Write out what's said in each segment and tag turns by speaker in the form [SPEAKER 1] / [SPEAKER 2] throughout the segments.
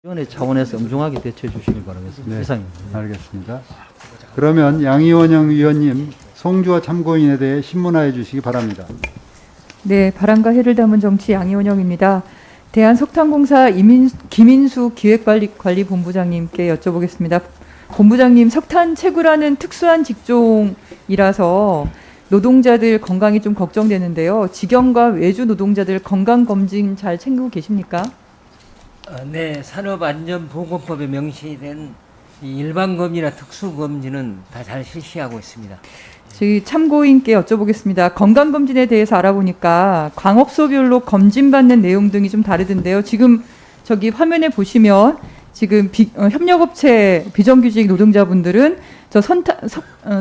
[SPEAKER 1] 위원회 차원에서 엄중하게 대처해 주시길 바라겠습니다.
[SPEAKER 2] 네,
[SPEAKER 1] 이상입니다.
[SPEAKER 2] 알겠습니다. 그러면 양이원영 위원님, 송주화 참고인에 대해 신문화해 주시기 바랍니다.
[SPEAKER 3] 네, 바람과 해를 담은 정치 양이원영입니다. 대한석탄공사 김인수 기획관리본부장님께 여쭤보겠습니다. 본부장님, 석탄 채굴하는 특수한 직종이라서 노동자들 건강이 좀 걱정되는데요. 직영과 외주 노동자들 건강검진 잘 챙기고 계십니까?
[SPEAKER 4] 네, 산업안전보건법에 명시된 이 일반검진이나 특수검진은 다 잘 실시하고 있습니다.
[SPEAKER 3] 저희 참고인께 여쭤보겠습니다. 건강검진에 대해서 알아보니까 광업소별로 검진받는 내용 등이 좀 다르던데요. 지금 저기 화면에 보시면 지금 협력업체 비정규직 노동자분들은 저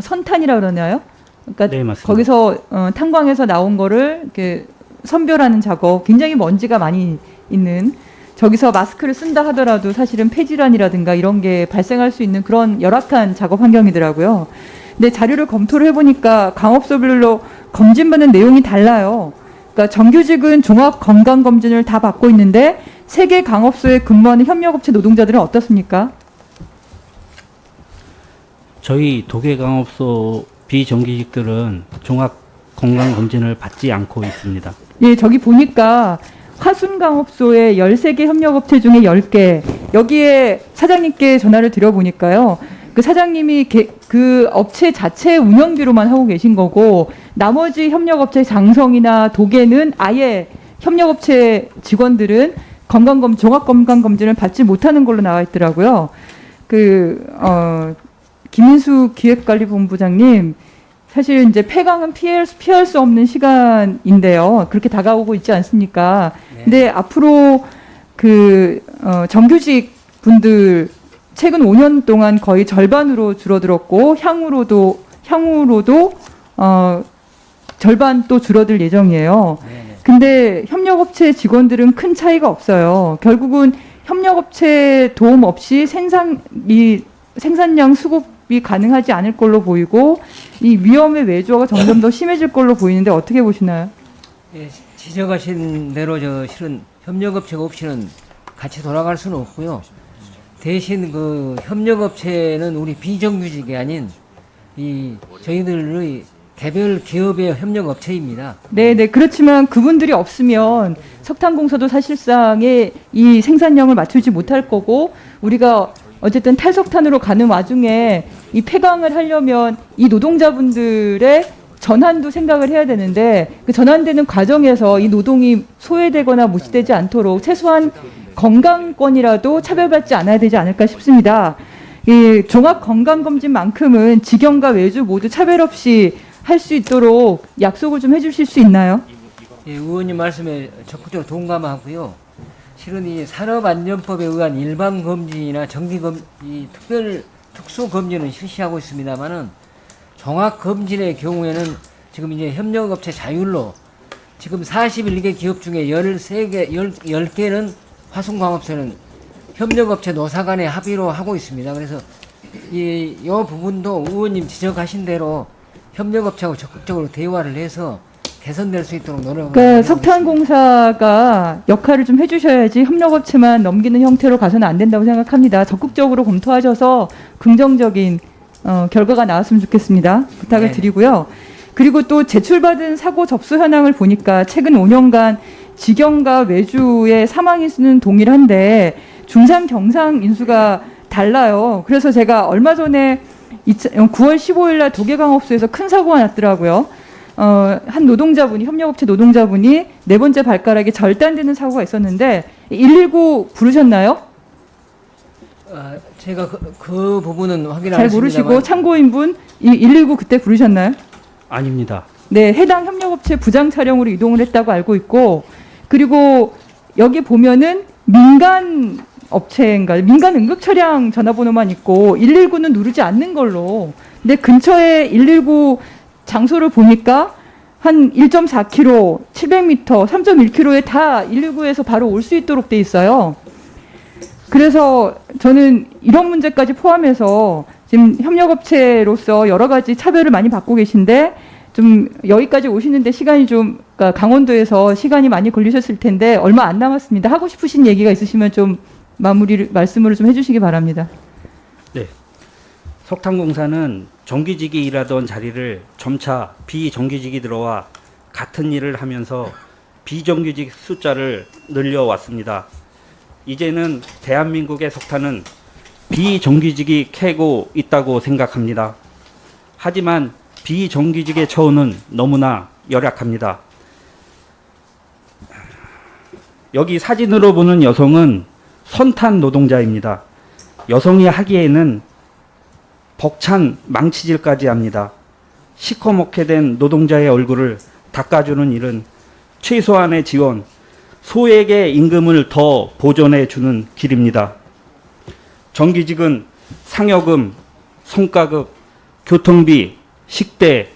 [SPEAKER 3] 선탄이라 그러나요? 그러니까
[SPEAKER 5] 네, 맞습니다.
[SPEAKER 3] 거기서 탄광에서 나온 거를 이렇게 선별하는 작업, 굉장히 먼지가 많이 있는, 저기서 마스크를 쓴다 하더라도 사실은 폐질환이라든가 이런 게 발생할 수 있는 그런 열악한 작업 환경이더라고요. 근데 자료를 검토를 해보니까 광업소별로 검진받는 내용이 달라요. 그러니까 정규직은 종합 건강 검진을 다 받고 있는데 세 개 광업소에 근무하는 협력업체 노동자들은 어떻습니까?
[SPEAKER 5] 저희 도계강업소 비정규직들은 종합 건강검진을 받지 않고 있습니다.
[SPEAKER 3] 예, 저기 보니까 화순광업소에 13개 협력업체 중에 10개, 여기에 사장님께 전화를 드려보니까요. 그 사장님이 그 업체 자체 운영비로만 하고 계신 거고, 나머지 협력업체 장성이나 도계는 아예 협력업체 직원들은 종합건강검진을 받지 못하는 걸로 나와 있더라고요. 김인수 기획관리본부장님, 사실 이제 폐광은 피할 수 없는 시간인데요. 그렇게 다가오고 있지 않습니까?
[SPEAKER 4] 네.
[SPEAKER 3] 근데 앞으로 정규직 분들 최근 5년 동안 거의 절반으로 줄어들었고 향후로도 절반 또 줄어들 예정이에요.
[SPEAKER 4] 네네.
[SPEAKER 3] 근데 협력업체 직원들은 큰 차이가 없어요. 결국은 협력업체 도움 없이 생산량 수급이 가능하지 않을 걸로 보이고, 이 위험의 외조가 점점 더 심해질 걸로 보이는데 어떻게 보시나요?
[SPEAKER 4] 예, 지적하신 대로 실은 협력업체가 없이는 같이 돌아갈 수는 없고요. 대신 그 협력업체는 우리 비정규직이 아닌 저희들의 개별 기업의 협력업체입니다.
[SPEAKER 3] 네, 그렇지만 그분들이 없으면 석탄공사도 사실상의 이 생산량을 맞추지 못할 거고, 우리가 어쨌든 탈석탄으로 가는 와중에 이 폐광을 하려면 이 노동자분들의 전환도 생각을 해야 되는데, 그 전환되는 과정에서 이 노동이 소외되거나 무시되지 않도록 최소한 건강권이라도 차별받지 않아야 되지 않을까 싶습니다. 이 종합 건강검진만큼은 직영과 외주 모두 차별 없이 할 수 있도록 약속을 좀 해주실 수 있나요?
[SPEAKER 4] 예, 의원님 말씀에 적극적으로 동감하고요. 실은 이 산업안전법에 의한 일반검진이나 특수검진은 실시하고 있습니다만은 종합검진의 경우에는 지금 이제 협력업체 자율로 지금 41개 기업 중에 10개는 화순광업소는 협력업체 노사 간의 합의로 하고 있습니다. 그래서 이 부분도 의원님 지적하신 대로 협력업체하고 적극적으로 대화를 해서 개선될 수 있도록 노력을
[SPEAKER 3] 그러니까 석탄공사가 역할을 좀 해주셔야지 협력업체만 넘기는 형태로 가서는 안 된다고 생각합니다. 적극적으로 검토하셔서 긍정적인 결과가 나왔으면 좋겠습니다. 부탁을
[SPEAKER 4] 네.
[SPEAKER 3] 드리고요. 그리고 또 제출받은 사고 접수 현황을 보니까 최근 5년간 직영과 외주의 사망 인수는 동일한데 중상, 경상 인수가 달라요. 그래서 제가 얼마 전에 9월 15일 날 도계광업소에서 큰 사고가 났더라고요. 한 협력업체 노동자분이 네 번째 발가락에 절단되는 사고가 있었는데 119 부르셨나요?
[SPEAKER 4] 제가 그 부분은 확인 안
[SPEAKER 3] 잘
[SPEAKER 4] 했습니다만
[SPEAKER 3] 모르시고 참고인분 119 그때 부르셨나요?
[SPEAKER 5] 아닙니다.
[SPEAKER 3] 네, 해당 협력업체 부장 차량으로 이동을 했다고 알고 있고, 그리고 여기 보면은 민간 응급 차량 전화번호만 있고 119는 누르지 않는 걸로. 근데 근처에 119 장소를 보니까 한 1.4km, 700m, 3.1km에 다 119에서 바로 올 수 있도록 돼 있어요. 그래서 저는 이런 문제까지 포함해서 지금 협력업체로서 여러 가지 차별을 많이 받고 계신데, 좀 여기까지 오시는데 시간이 그러니까 강원도에서 시간이 많이 걸리셨을 텐데 얼마 안 남았습니다. 하고 싶으신 얘기가 있으시면 좀 말씀을 좀 해주시기 바랍니다.
[SPEAKER 5] 네. 석탄공사는 정규직이 일하던 자리를 점차 비정규직이 들어와 같은 일을 하면서 비정규직 숫자를 늘려왔습니다. 이제는 대한민국의 석탄은 비정규직이 캐고 있다고 생각합니다. 하지만 비정규직의 처우는 너무나 열악합니다. 여기 사진으로 보는 여성은 선탄 노동자입니다. 여성이 하기에는 벅찬 망치질까지 합니다. 시커멓게 된 노동자의 얼굴을 닦아주는 일은 최소한의 지원, 소액의 임금을 더 보존해 주는 길입니다. 정규직은 상여금, 성과급, 교통비, 식대,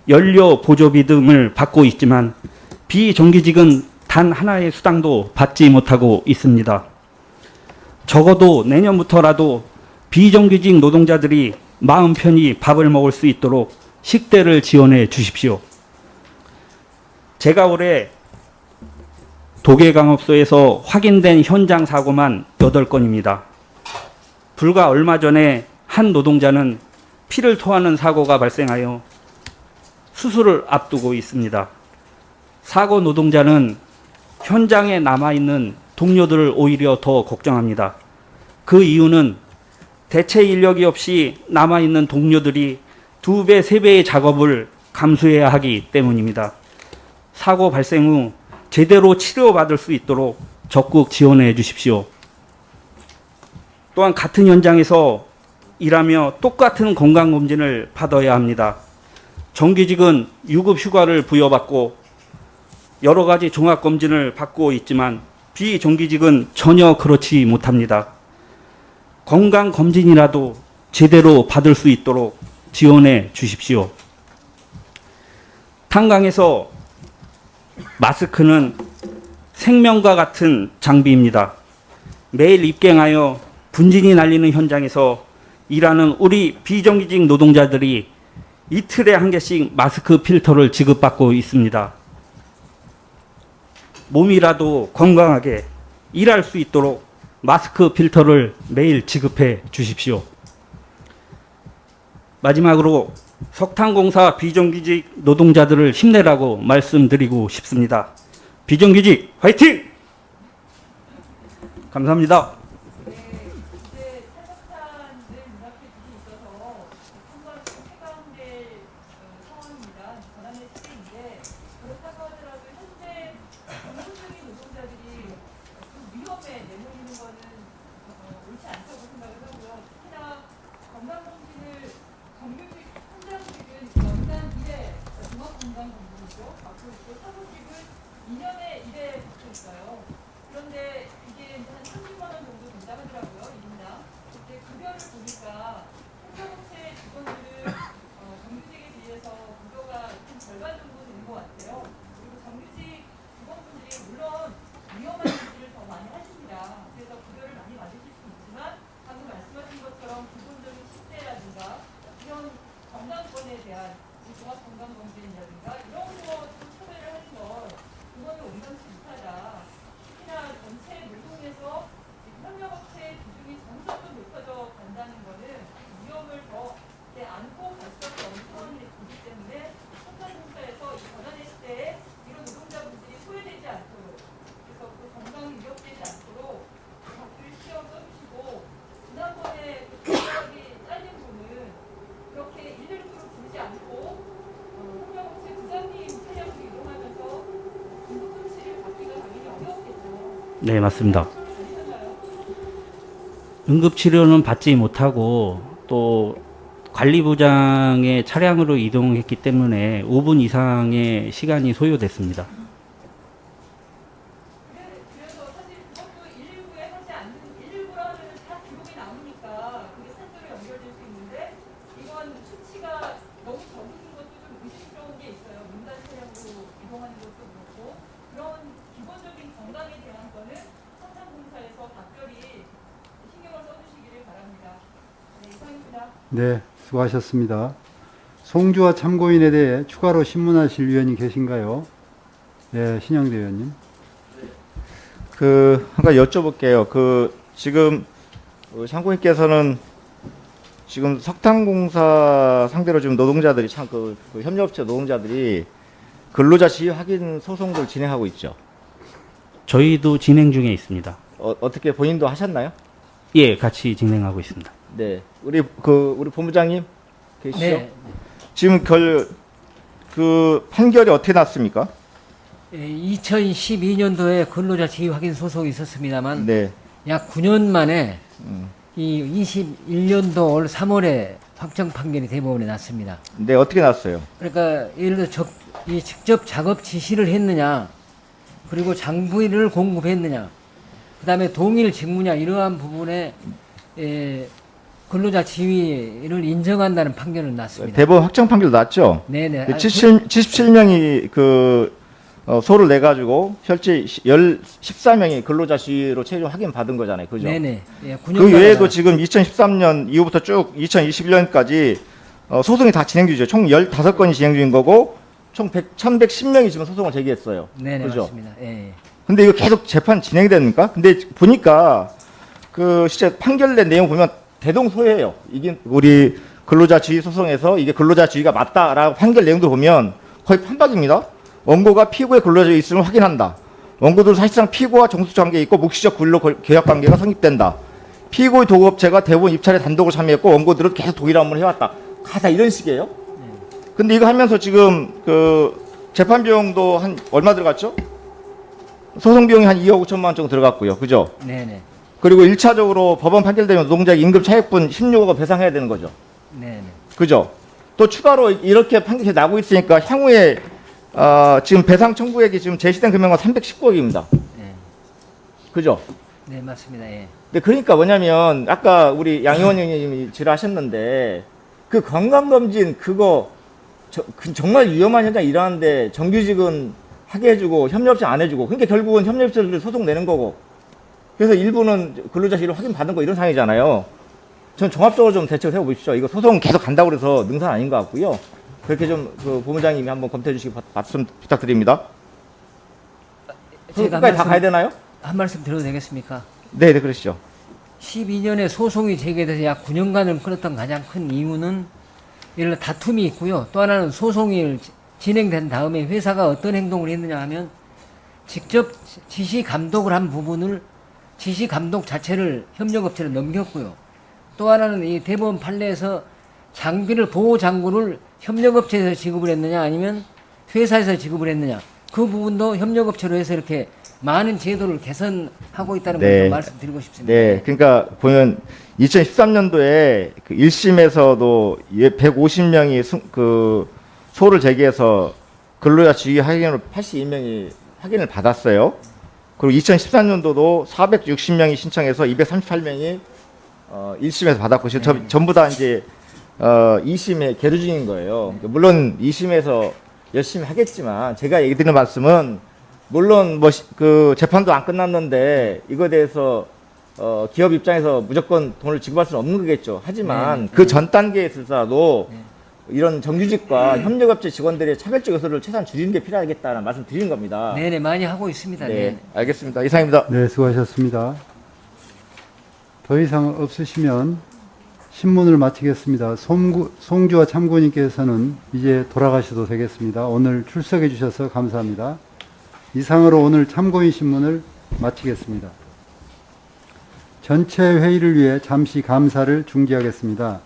[SPEAKER 5] 연료 보조비 등을 받고 있지만 비정규직은 단 하나의 수당도 받지 못하고 있습니다. 적어도 내년부터라도 비정규직 노동자들이 마음 편히 밥을 먹을 수 있도록 식대를 지원해 주십시오. 제가 올해 도계강업소에서 확인된 현장 사고만 8건입니다. 불과 얼마 전에 한 노동자는 피를 토하는 사고가 발생하여 수술을 앞두고 있습니다. 사고 노동자는 현장에 남아있는 동료들을 오히려 더 걱정합니다. 그 이유는 대체 인력이 없이 남아있는 동료들이 2배, 3배의 작업을 감수해야 하기 때문입니다. 사고 발생 후 제대로 치료받을 수 있도록 적극 지원해 주십시오. 또한 같은 현장에서 일하며 똑같은 건강검진을 받아야 합니다. 정규직은 유급 휴가를 부여받고 여러 가지 종합검진을 받고 있지만 비정규직은 전혀 그렇지 못합니다. 건강검진이라도 제대로 받을 수 있도록 지원해 주십시오. 탄광에서 마스크는 생명과 같은 장비입니다. 매일 입갱하여 분진이 날리는 현장에서 일하는 우리 비정규직 노동자들이 이틀에 한 개씩 마스크 필터를 지급받고 있습니다. 몸이라도 건강하게 일할 수 있도록 마스크 필터를 매일 지급해 주십시오. 마지막으로 석탄공사 비정규직 노동자들을 힘내라고 말씀드리고 싶습니다. 비정규직 화이팅! 감사합니다.
[SPEAKER 3] 이제 탈석탄을 눈앞에 두고 있어서 한번 해방될 상황입니다. 전환의 시대인데 그렇다고 하더라도 현재 공무적인 노동자들이 위험에 내몰리는 거는 옳지 않다고 생각을 하고요. 특히나 건강검진을 정규직 현장직은 연간 1회 종합건강검진이죠. 받고 있고 사무직은 2년에 1회 받고 있어요. 그런데 이게 이제 한 30만 원 정도 된다 하더라고요, 1인당. 그때 급여를 보니까 행정업체 직원들은 정규직에 비해서 급여가 한 절반 정도 되는 것 같아요. 그리고 정규직 직원분들이 물론 위험한 일들을 더 많이 하십니다. 그래서 급여를 많이 받으실 수 있지만 방금 말씀하신 것처럼 기본적인 식대라든가 이런 건강권에 대한 종합건강검진이라든가 이런 거좀 참여를 하는 건 그거는 온전치 못하다. 특히나 전체 노동에서 협력업체의 비중이 점점 더 높아져 간다는 거는 위험을 더 안고 갈 수밖에 없는 상황이 되기 때문에 석탄공사에서 이 전환의 시대에 이런 노동자분들이 소외되지 않도록 그래서 그 건강이 위협되지 않도록 각들 시험 써주시고 지난번에 그 경력이 잘린 분은 그렇게 119로 부르지 않고 협력업체 부장님 차량으로 이동하면서 응급조치를 받기가 당연히 어려웠겠죠.
[SPEAKER 5] 네, 맞습니다. 응급치료는 받지 못하고 또 관리부장의 차량으로 이동했기 때문에 5분 이상의 시간이 소요됐습니다.
[SPEAKER 3] 그래서 사실 그것도 119에 하지 않는 119로 하면 다 기록이 나오니까 그게 산소로 연결될 수 있는데 이건 수치가 너무 적은 것도 좀 의심스러운 게 있어요. 민간 차량으로 이동하는 것도 그렇고 그런 기본적인 건강에 대한 거는 석탄공사에서 각별히 신경을 써주시기를 바랍니다. 네, 이상입니다.
[SPEAKER 2] 네, 수고하셨습니다. 송주와 참고인에 대해 추가로 신문하실 위원이 계신가요? 네, 신영대 의원님.
[SPEAKER 6] 하나 여쭤볼게요. 지금 참고인께서는 지금 석탄공사 상대로 지금 노동자들이 그 협력업체 노동자들이 근로자 지위 확인 소송을 진행하고 있죠.
[SPEAKER 5] 저희도 진행 중에 있습니다.
[SPEAKER 6] 어떻게 본인도 하셨나요?
[SPEAKER 5] 예, 같이 진행하고 있습니다.
[SPEAKER 6] 네, 우리 본부장님 계시죠?
[SPEAKER 4] 네.
[SPEAKER 6] 지금 그 판결이 어떻게 났습니까?
[SPEAKER 4] 2012년도에 근로자 지위 확인 소송이 있었습니다만
[SPEAKER 6] 네.
[SPEAKER 4] 약 9년 만에 이 21년도 올 3월에 확정 판결이 대법원에 났습니다.
[SPEAKER 6] 네, 어떻게 났어요?
[SPEAKER 4] 그러니까 예를 들어 이 직접 작업 지시를 했느냐, 그리고 장부인을 공급했느냐, 그다음에 동일 직무냐, 이러한 부분에 근로자 지위를 인정한다는 판결을 났습니다.
[SPEAKER 6] 대법원 확정 판결 났죠?
[SPEAKER 4] 네네.
[SPEAKER 6] 77명이 소를 내 가지고 실제 14명이 근로자 지위로 최종 확인 받은 거잖아요. 그죠?
[SPEAKER 4] 네네. 예,
[SPEAKER 6] 그 외에도 지금 2013년 이후부터 쭉 2021년까지 소송이 다 진행 중이죠. 총 15건이 진행 중인 거고 총 1110명이 지금 소송을 제기했어요.
[SPEAKER 4] 네네,
[SPEAKER 6] 그죠?
[SPEAKER 4] 맞습니다. 예.
[SPEAKER 6] 근데 이거 계속 재판 진행이 됩니까? 근데 보니까 그 실제 판결 낸 내용 보면 대동소이해요. 이게 우리 근로자 지위 소송에서 이게 근로자 지위가 맞다라고 판결 내용도 보면 거의 판박입니다. 원고가 피고의 근로자 지위 있음을 확인한다. 원고도 사실상 피고와 정수적 관계에 있고 묵시적 근로 계약 관계가 성립된다. 피고의 도급업체가 대부분 입찰에 단독으로 참여했고 원고들은 계속 동일한 업무를 해왔다. 다 이런 식이에요. 근데 이거 하면서 지금 그 재판 비용도 한 얼마 들어갔죠? 소송 비용이 한 2억 5천만 원 정도 들어갔고요. 그죠?
[SPEAKER 4] 네네.
[SPEAKER 6] 그리고 1차적으로 법원 판결되면 노동자에게 임금 차액분 16억을 배상해야 되는 거죠.
[SPEAKER 4] 네네.
[SPEAKER 6] 그죠? 또 추가로 이렇게 판결이 나고 있으니까 향후에 지금 배상 청구액이 지금 제시된 금액은 319억입니다.
[SPEAKER 4] 네.
[SPEAKER 6] 그죠?
[SPEAKER 4] 네, 맞습니다. 예.
[SPEAKER 6] 근데 그러니까 뭐냐면 아까 우리 양 의원님이 질의하셨는데 그 건강검진 그거 정말 위험한 현장 일하는데 정규직은 하게 해주고 협력업체 안 해주고 그러니까 결국은 협력업체들 소송 내는 거고 그래서 일부는 근로자 지위를 확인 받은 거 이런 상황이잖아요. 전 종합적으로 좀 대책을 세워보십시오. 이거 소송 계속 간다고 그래서 능사 아닌 것 같고요. 그렇게 좀 그 본부장님이 한번 검토해 주시기 말씀 부탁드립니다.
[SPEAKER 4] 제가
[SPEAKER 6] 끝까지 다 가야 되나요?
[SPEAKER 4] 한 말씀 드려도 되겠습니까?
[SPEAKER 6] 네, 그러시죠.
[SPEAKER 4] 12년에 소송이 제기돼서 약 9년간을 끌었던 가장 큰 이유는 예를 들어 다툼이 있고요. 또 하나는 소송이 진행된 다음에 회사가 어떤 행동을 했느냐 하면 직접 지시 감독을 한 부분을 지시 감독 자체를 협력업체로 넘겼고요. 또 하나는 이 대법원 판례에서 장비를 보호 장구를 협력업체에서 지급을 했느냐 아니면 회사에서 지급을 했느냐 그 부분도 협력업체로 해서 이렇게 많은 제도를 개선하고 있다는
[SPEAKER 6] 네.
[SPEAKER 4] 걸 말씀드리고 싶습니다.
[SPEAKER 6] 네, 그러니까 보면 2013년도에 그 1심에서도 150명이 그 소를 제기해서 근로자 지위 확인으로 82명이 확인을 받았어요. 그리고 2014년도도 460명이 신청해서 238명이 1심에서 받았고 지금 전부 다 이제 2심에 계류 중인 거예요. 물론 2심에서 열심히 하겠지만 제가 얘기 드리는 말씀은 물론 뭐 그 재판도 안 끝났는데 이거에 대해서 기업 입장에서 무조건 돈을 지급할 수는 없는 거겠죠. 하지만 그 전 단계에 있어서도 이런 정규직과 협력업체 직원들의 차별적 요소를 최소한 줄이는 게 필요하겠다는 말씀 드리는 겁니다.
[SPEAKER 4] 네네, 많이 하고 있습니다.
[SPEAKER 6] 네,
[SPEAKER 4] 네.
[SPEAKER 6] 알겠습니다. 이상입니다.
[SPEAKER 2] 네, 수고하셨습니다. 더 이상 없으시면 신문을 마치겠습니다. 송주와 참고인께서는 이제 돌아가셔도 되겠습니다. 오늘 출석해 주셔서 감사합니다. 이상으로 오늘 참고인 신문을 마치겠습니다. 전체 회의를 위해 잠시 감사를 중지하겠습니다.